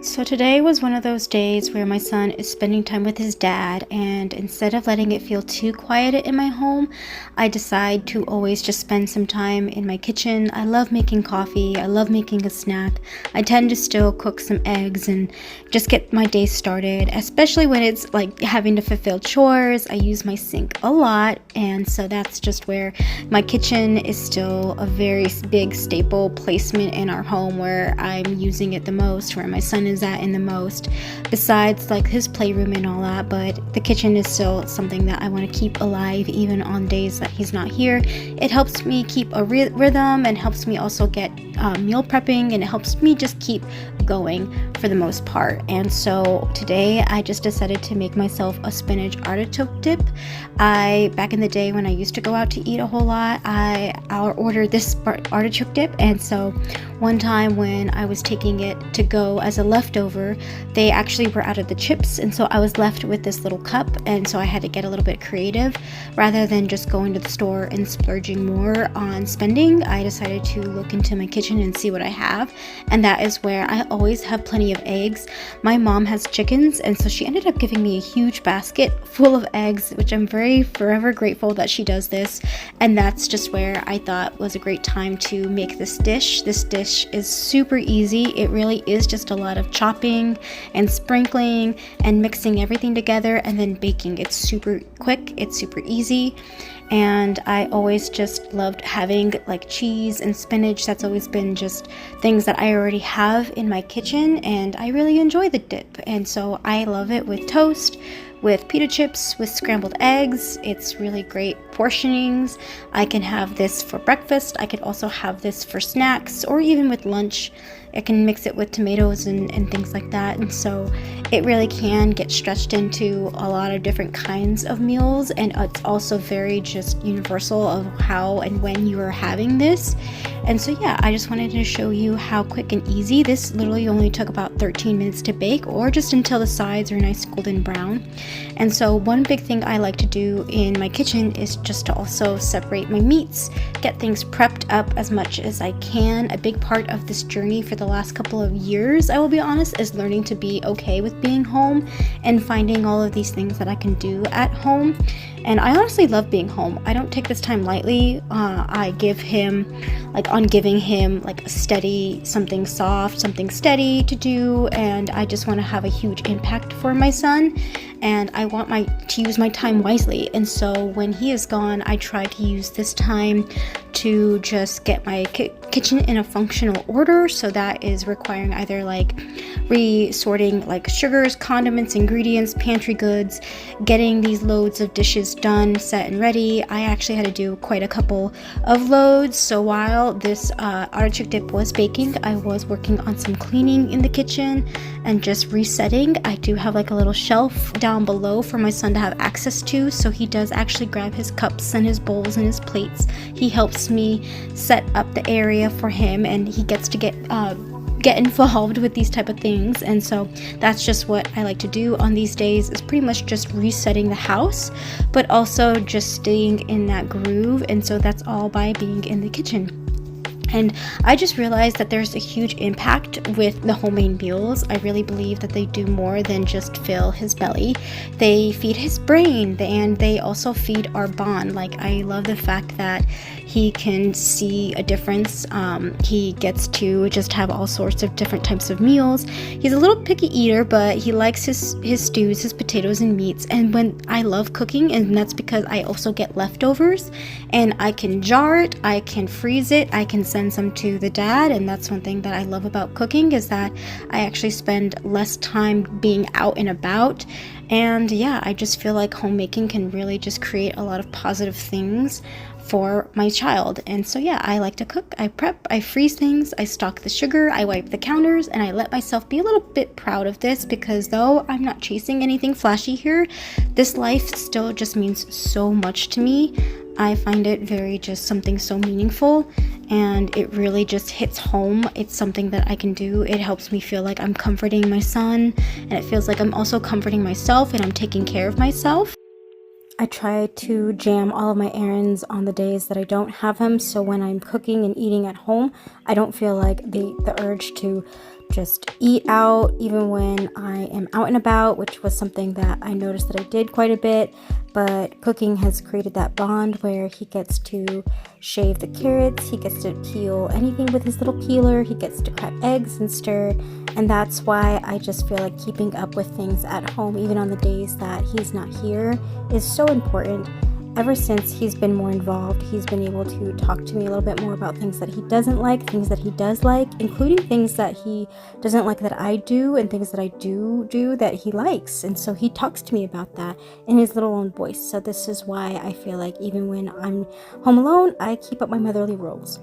So today was one of those days where my son is spending time with his dad, and instead of letting it feel too quiet in my home, I decide to always just spend some time in my kitchen. I love making coffee, I love making a snack. I tend to still cook some eggs and just get my day started, especially when it's like having to fulfill chores. I use my sink a lot, and so that's just where my kitchen is still a very big staple placement in our home where I'm using it the most, where my son is at in the most, besides like his playroom and all that. But the kitchen is still something that I want to keep alive even on days that he's not here. It helps me keep a rhythm and helps me also get meal prepping, and it helps me just keep going for the most part. And so today I just decided to make myself a spinach artichoke dip. Back in the day when I used to go out to eat a whole lot, I'll order this artichoke dip, and so one time when I was taking it to go as a leftover, they actually were out of the chips, and so I was left with this little cup, and so I had to get a little bit creative. Rather than just going to the store and splurging more on spending, I decided to look into my kitchen and see what I have, and that is where I always have plenty of eggs. My mom has chickens, and so she ended up giving me a huge basket full of eggs, which I'm forever grateful that she does this, and that's just where I thought was a great time to make this dish. This dish is super easy. It really is just a lot of chopping and sprinkling and mixing everything together and then baking. It's super quick, it's super easy, and I always just loved having like cheese and spinach. That's always been just things that I already have in my kitchen, and I really enjoy the dip, and so I love it with toast, with pita chips, with scrambled eggs. It's really great portionings. I can have this for breakfast. I could also have this for snacks or even with lunch. I can mix it with tomatoes and things like that, and so it really can get stretched into a lot of different kinds of meals, and it's also very just universal of how and when you are having this. And so yeah, I just wanted to show you how quick and easy this literally only took about 13 minutes to bake, or just until the sides are nice golden brown. And so one big thing I like to do in my kitchen is just to also separate my meats, get things prepped up as much as I can. A big part of this journey for the last couple of years, I will be honest, is learning to be okay with being home and finding all of these things that I can do at home. And I honestly love being home. I don't take this time lightly. I give him, on giving him like a steady, something soft, something steady to do, and I just want to have a huge impact for my son, and I want to use my time wisely. And so when he is gone, I try to use this time to just get my kitchen in a functional order. So that is requiring either like resorting like sugars, condiments, ingredients, pantry goods, getting these loads of dishes done, set and ready. I actually had to do quite a couple of loads. So while this artichoke dip was baking, I was working on some cleaning in the kitchen and just resetting. I do have like a little shelf down below for my son to have access to, so he does actually grab his cups and his bowls and his plates. He helps me set up the area for him, and he gets to get involved with these type of things. And so that's just what I like to do on these days, is pretty much just resetting the house, but also just staying in that groove. And so that's all by being in the kitchen. And I just realized that there's a huge impact with the homemade meals. I really believe that they do more than just fill his belly. They feed his brain, and they also feed our bond. Like, I love the fact that he can see a difference. He gets to just have all sorts of different types of meals. He's a little picky eater, but he likes his stews, his potatoes and meats. And when I love cooking, and that's because I also get leftovers, and I can jar it, I can freeze it, I can send some to the dad. And that's one thing that I love about cooking, is that I actually spend less time being out and about. And yeah, I just feel like homemaking can really just create a lot of positive things for my child. And so yeah, I like to cook, I prep, I freeze things, I stock the sugar, I wipe the counters, and I let myself be a little bit proud of this, because though I'm not chasing anything flashy here, this life still just means so much to me. I find it very just something so meaningful, and it really just hits home. It's something that I can do. It helps me feel like I'm comforting my son, and it feels like I'm also comforting myself, and I'm taking care of myself. I try to jam all of my errands on the days that I don't have him, so when I'm cooking and eating at home, I don't feel like the urge to just eat out even when I am out and about, which was something that I noticed that I did quite a bit. But cooking has created that bond where he gets to shave the carrots, he gets to peel anything with his little peeler, he gets to crack eggs and stir. And that's why I just feel like keeping up with things at home, even on the days that he's not here, is so important. Ever since he's been more involved, he's been able to talk to me a little bit more about things that he doesn't like, things that he does like, including things that he doesn't like that I do, and things that I do that he likes. And so he talks to me about that in his little own voice. So this is why I feel like even when I'm home alone, I keep up my motherly roles.